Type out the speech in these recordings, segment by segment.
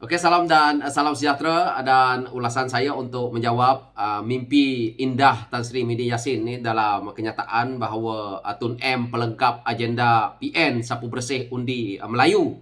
Oke, salam dan salam sejahtera dan ulasan saya untuk menjawab mimpi indah Tan Sri Midi Yassin ni dalam kenyataan bahawa Tun M pelengkap agenda PN Sapu Bersih Undi Melayu.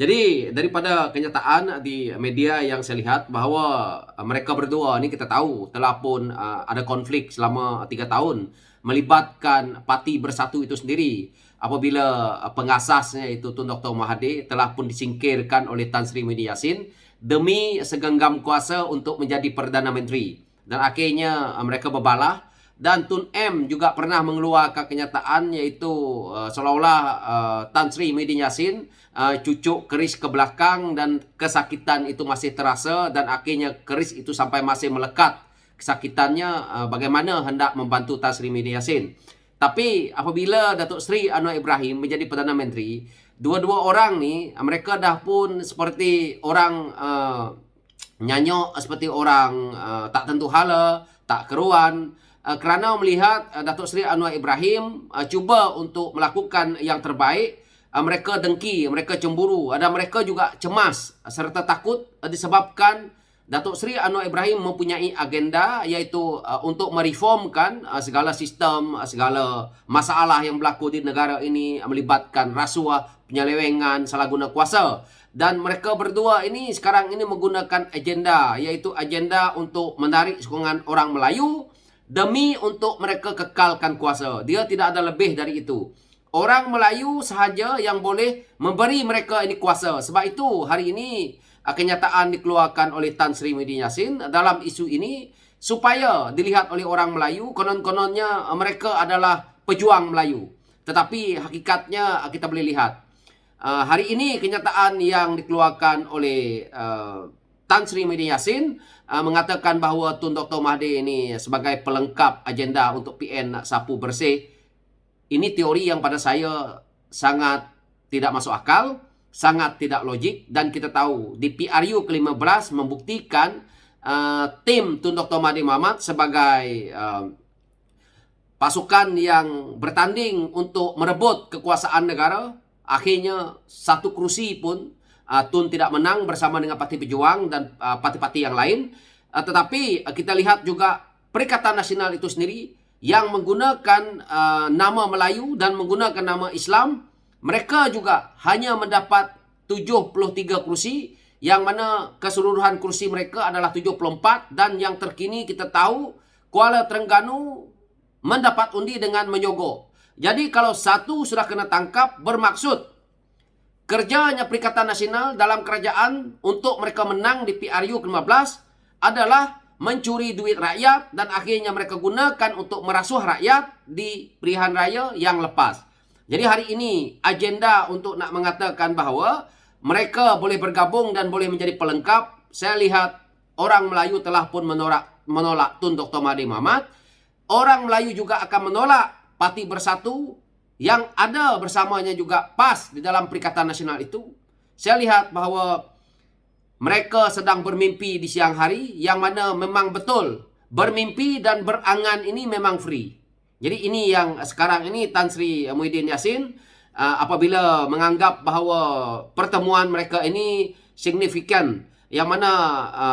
Jadi daripada kenyataan di media yang saya lihat bahawa mereka berdua ni kita tahu telah pun ada konflik selama 3 tahun melibatkan Parti Bersatu itu sendiri apabila pengasasnya itu Tun Dr. Mahathir telah pun disingkirkan oleh Tan Sri Midi Yassin demi segenggam kuasa untuk menjadi Perdana Menteri. Dan akhirnya mereka berbalah dan Tun M juga pernah mengeluarkan kenyataan iaitu seolah-olah Tan Sri Midi Yassin cucuk keris ke belakang dan kesakitan itu masih terasa dan akhirnya keris itu sampai masih melekat kesakitannya bagaimana hendak membantu Tan Sri Midi Yassin. Tapi apabila Datuk Seri Anwar Ibrahim menjadi Perdana Menteri, dua-dua orang ni mereka dah pun seperti orang nyanyok, seperti orang tak tentu hala, tak keruan, kerana melihat Datuk Seri Anwar Ibrahim cuba untuk melakukan yang terbaik. Mereka dengki, mereka cemburu, dan mereka juga cemas serta takut disebabkan Datuk Seri Anwar Ibrahim mempunyai agenda iaitu untuk mereformkan segala sistem, segala masalah yang berlaku di negara ini melibatkan rasuah, penyelewengan, salah guna kuasa. Dan mereka berdua ini sekarang ini menggunakan agenda iaitu agenda untuk menarik sokongan orang Melayu demi untuk mereka kekalkan kuasa. Dia tidak ada lebih dari itu. Orang Melayu sahaja yang boleh memberi mereka ini kuasa. Sebab itu hari ini kenyataan dikeluarkan oleh Tan Sri Midi Yassin dalam isu ini supaya dilihat oleh orang Melayu konon-kononnya mereka adalah pejuang Melayu. Tetapi hakikatnya kita boleh lihat hari ini kenyataan yang dikeluarkan oleh Tan Sri Midi Yassin mengatakan bahawa Tun Dr. Mahathir ini sebagai pelengkap agenda untuk PN Sapu Bersih. Ini teori yang pada saya sangat tidak masuk akal, sangat tidak logik, dan kita tahu di PRU ke-15 membuktikan tim Tun Dr. Mahathir Mohamad sebagai pasukan yang bertanding untuk merebut kekuasaan negara. Akhirnya satu kerusi pun Tun tidak menang bersama dengan Parti Pejuang dan parti-parti yang lain. Tetapi kita lihat juga Perikatan Nasional itu sendiri yang menggunakan nama Melayu dan menggunakan nama Islam, mereka juga hanya mendapat 73 kursi, yang mana keseluruhan kursi mereka adalah 74, dan yang terkini kita tahu Kuala Terengganu mendapat undi dengan menyogok. Jadi kalau satu sudah kena tangkap, bermaksud kerjanya Perikatan Nasional dalam kerajaan untuk mereka menang di PRU ke-15 adalah mencuri duit rakyat dan akhirnya mereka gunakan untuk merasuah rakyat di pilihan raya yang lepas. Jadi hari ini agenda untuk nak mengatakan bahawa mereka boleh bergabung dan boleh menjadi pelengkap, saya lihat orang Melayu telah pun menolak Tun Dr. Mahathir Mohamad. Orang Melayu juga akan menolak Parti Bersatu yang ada bersamanya juga PAS di dalam Perikatan Nasional itu. Saya lihat bahawa mereka sedang bermimpi di siang hari, yang mana memang betul bermimpi dan berangan ini memang free. Jadi ini yang sekarang ini Tan Sri Muhyiddin Yassin apabila menganggap bahawa pertemuan mereka ini signifikan, yang mana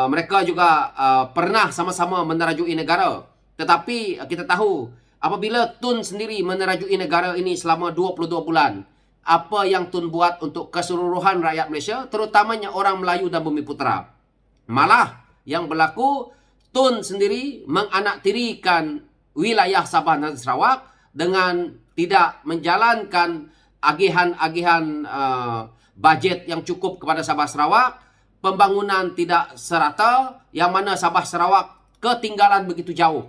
mereka juga pernah sama-sama menerajui negara. Tetapi kita tahu apabila Tun sendiri menerajui negara ini selama 22 bulan, apa yang Tun buat untuk keseluruhan rakyat Malaysia, terutamanya orang Melayu dan Bumi Putera. Malah yang berlaku, Tun sendiri menganaktirikan wilayah Sabah dan Sarawak dengan tidak menjalankan agihan-agihan bajet yang cukup kepada Sabah Sarawak, pembangunan tidak serata, yang mana Sabah Sarawak ketinggalan begitu jauh.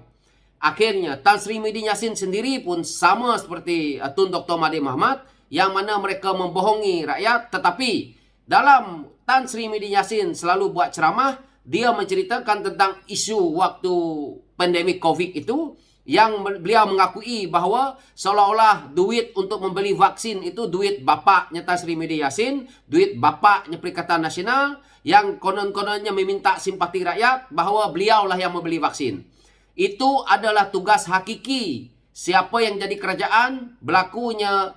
Akhirnya Tan Sri Muhyiddin Yassin sendiri pun sama seperti Tun Dr. Mahathir Mohamad, yang mana mereka membohongi rakyat. Tetapi dalam Tan Sri Muhyiddin Yassin selalu buat ceramah, dia menceritakan tentang isu waktu pandemik COVID itu, yang beliau mengakui bahawa seolah-olah duit untuk membeli vaksin itu duit bapaknya Tan Sri Muhyiddin Yassin, duit bapaknya Perikatan Nasional, yang konon-kononnya meminta simpati rakyat bahawa beliaulah yang membeli vaksin. Itu adalah tugas hakiki siapa yang jadi kerajaan, berlakunya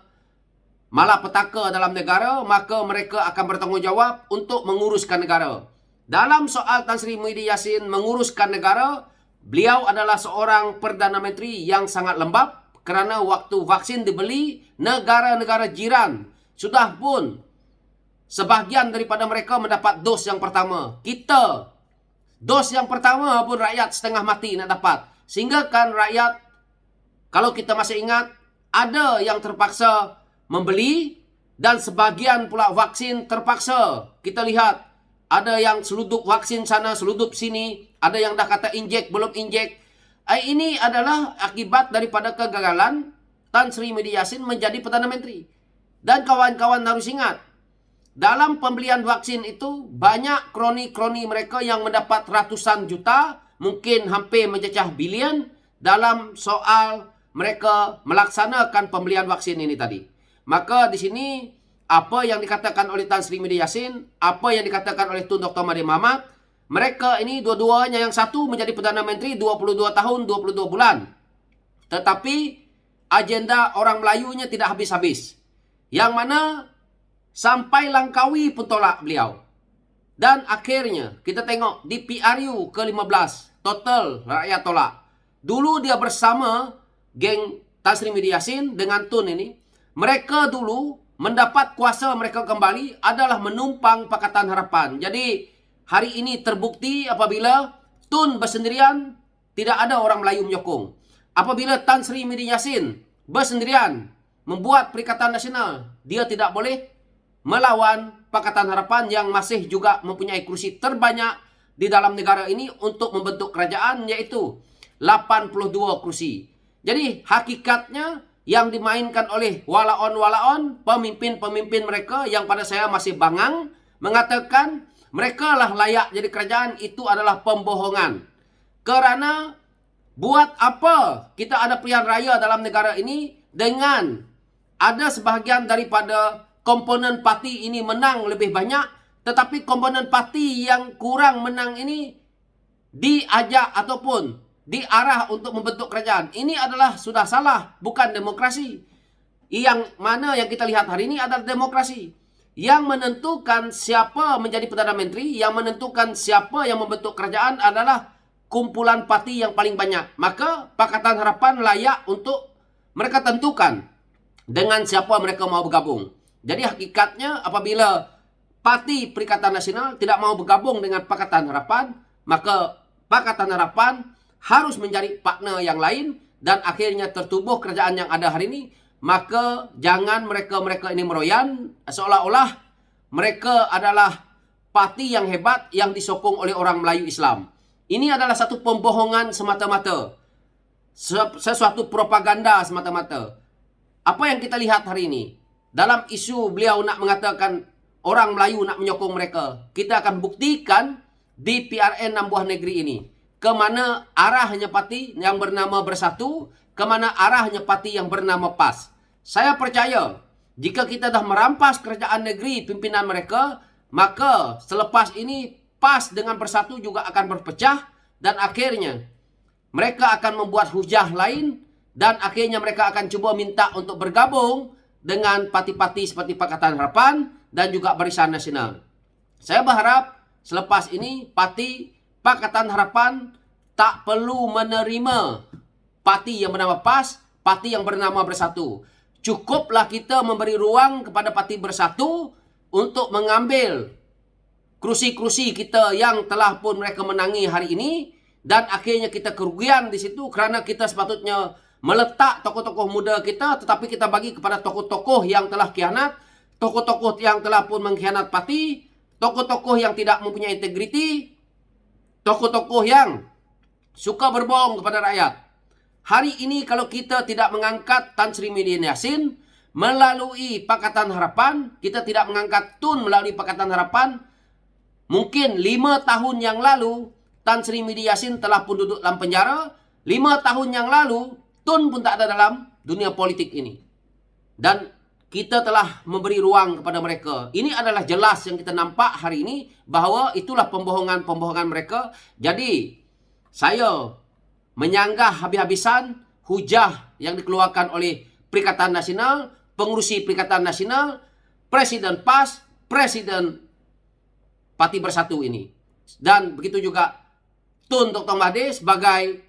malapetaka dalam negara, maka mereka akan bertanggungjawab untuk menguruskan negara. Dalam soal Tan Sri Muhyiddin Yassin menguruskan negara, beliau adalah seorang Perdana Menteri yang sangat lembab kerana waktu vaksin dibeli, negara-negara jiran sudah pun sebahagian daripada mereka mendapat dos yang pertama. Kita, dos yang pertama pun rakyat setengah mati nak dapat. Sehingga kan rakyat, kalau kita masih ingat, ada yang terpaksa membeli dan sebahagian pula vaksin terpaksa. Kita lihat, ada yang seludup vaksin sana, seludup sini. Ada yang dah kata injek, belum injek. Ini adalah akibat daripada kegagalan Tan Sri Muhyiddin Yassin menjadi Perdana Menteri. Dan kawan-kawan harus ingat, dalam pembelian vaksin itu banyak kroni-kroni mereka yang mendapat ratusan juta, mungkin hampir mencecah bilion dalam soal mereka melaksanakan pembelian vaksin ini tadi. Maka di sini apa yang dikatakan oleh Tan Sri Muhyiddin Yassin, apa yang dikatakan oleh Tun Dr. Mahathir Mohamad, mereka ini dua-duanya, yang satu menjadi Perdana Menteri 22 tahun 22 bulan. Tetapi agenda orang Melayunya tidak habis-habis. Yang mana sampai Langkawi pun tolak beliau. Dan akhirnya kita tengok di PRU ke-15, total rakyat tolak. Dulu dia bersama geng Tan Sri Muhyiddin Yassin dengan Tun ini. Mereka dulu mendapat kuasa mereka kembali adalah menumpang Pakatan Harapan. Jadi hari ini terbukti apabila Tun bersendirian, tidak ada orang Melayu menyokong. Apabila Tan Sri Muhyiddin Yassin bersendirian membuat Perikatan Nasional, dia tidak boleh melawan Pakatan Harapan yang masih juga mempunyai kursi terbanyak di dalam negara ini untuk membentuk kerajaan, yaitu 82 kursi. Jadi hakikatnya yang dimainkan oleh walaon-walaon, pemimpin-pemimpin mereka yang pada saya masih bangang, mengatakan mereka lah layak jadi kerajaan, itu adalah pembohongan. Kerana buat apa kita ada pilihan raya dalam negara ini dengan ada sebahagian daripada komponen parti ini menang lebih banyak, tetapi komponen parti yang kurang menang ini diajak ataupun diarah untuk membentuk kerajaan. Ini adalah sudah salah, bukan demokrasi. Yang mana yang kita lihat hari ini adalah demokrasi. Yang menentukan siapa menjadi Perdana Menteri, yang menentukan siapa yang membentuk kerajaan adalah kumpulan parti yang paling banyak. Maka Pakatan Harapan layak untuk mereka tentukan dengan siapa mereka mau bergabung. Jadi hakikatnya apabila Parti Perikatan Nasional tidak mau bergabung dengan Pakatan Harapan, maka Pakatan Harapan harus mencari partner yang lain dan akhirnya tertubuh kerajaan yang ada hari ini. Maka jangan mereka-mereka ini meroyan seolah-olah mereka adalah parti yang hebat yang disokong oleh orang Melayu Islam. Ini adalah satu pembohongan semata-mata, sesuatu propaganda semata-mata. Apa yang kita lihat hari ini dalam isu beliau nak mengatakan orang Melayu nak menyokong mereka, kita akan buktikan di PRN 6 buah negeri ini ke mana arahnya parti yang bernama Bersatu, ke mana arahnya parti yang bernama PAS. Saya percaya jika kita dah merampas kerajaan negeri pimpinan mereka, maka selepas ini PAS dengan Bersatu juga akan berpecah dan akhirnya mereka akan membuat hujah lain dan akhirnya mereka akan cuba minta untuk bergabung dengan parti-parti seperti Pakatan Harapan dan juga Barisan Nasional. Saya berharap selepas ini parti Pakatan Harapan tak perlu menerima parti yang bernama PAS, parti yang bernama Bersatu. Cukuplah kita memberi ruang kepada parti Bersatu untuk mengambil kerusi-kerusi kita yang telah pun mereka menangi hari ini dan akhirnya kita kerugian di situ kerana kita sepatutnya meletak tokoh-tokoh muda kita, tetapi kita bagi kepada tokoh-tokoh yang telah khianat, tokoh-tokoh yang telah pun mengkhianat parti, tokoh-tokoh yang tidak mempunyai integriti, tokoh-tokoh yang suka berbohong kepada rakyat. Hari ini kalau kita tidak mengangkat Tan Sri Muhyiddin Yassin melalui Pakatan Harapan, kita tidak mengangkat Tun melalui Pakatan Harapan, mungkin 5 tahun yang lalu Tan Sri Muhyiddin Yassin telah pun duduk dalam penjara. 5 tahun yang lalu Tun pun tak ada dalam dunia politik ini. Dan kita telah memberi ruang kepada mereka. Ini adalah jelas yang kita nampak hari ini bahawa itulah pembohongan-pembohongan mereka. Jadi saya menyanggah habis-habisan hujah yang dikeluarkan oleh Perikatan Nasional, pengurusi Perikatan Nasional, Presiden PAS, Presiden Parti Bersatu ini. Dan begitu juga Tun Dr. Mahathir sebagai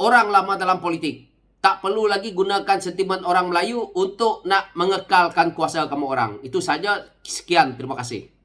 orang lama dalam politik. Tak perlu lagi gunakan sentimen orang Melayu untuk nak mengekalkan kuasa kamu orang. Itu saja. Sekian. Terima kasih.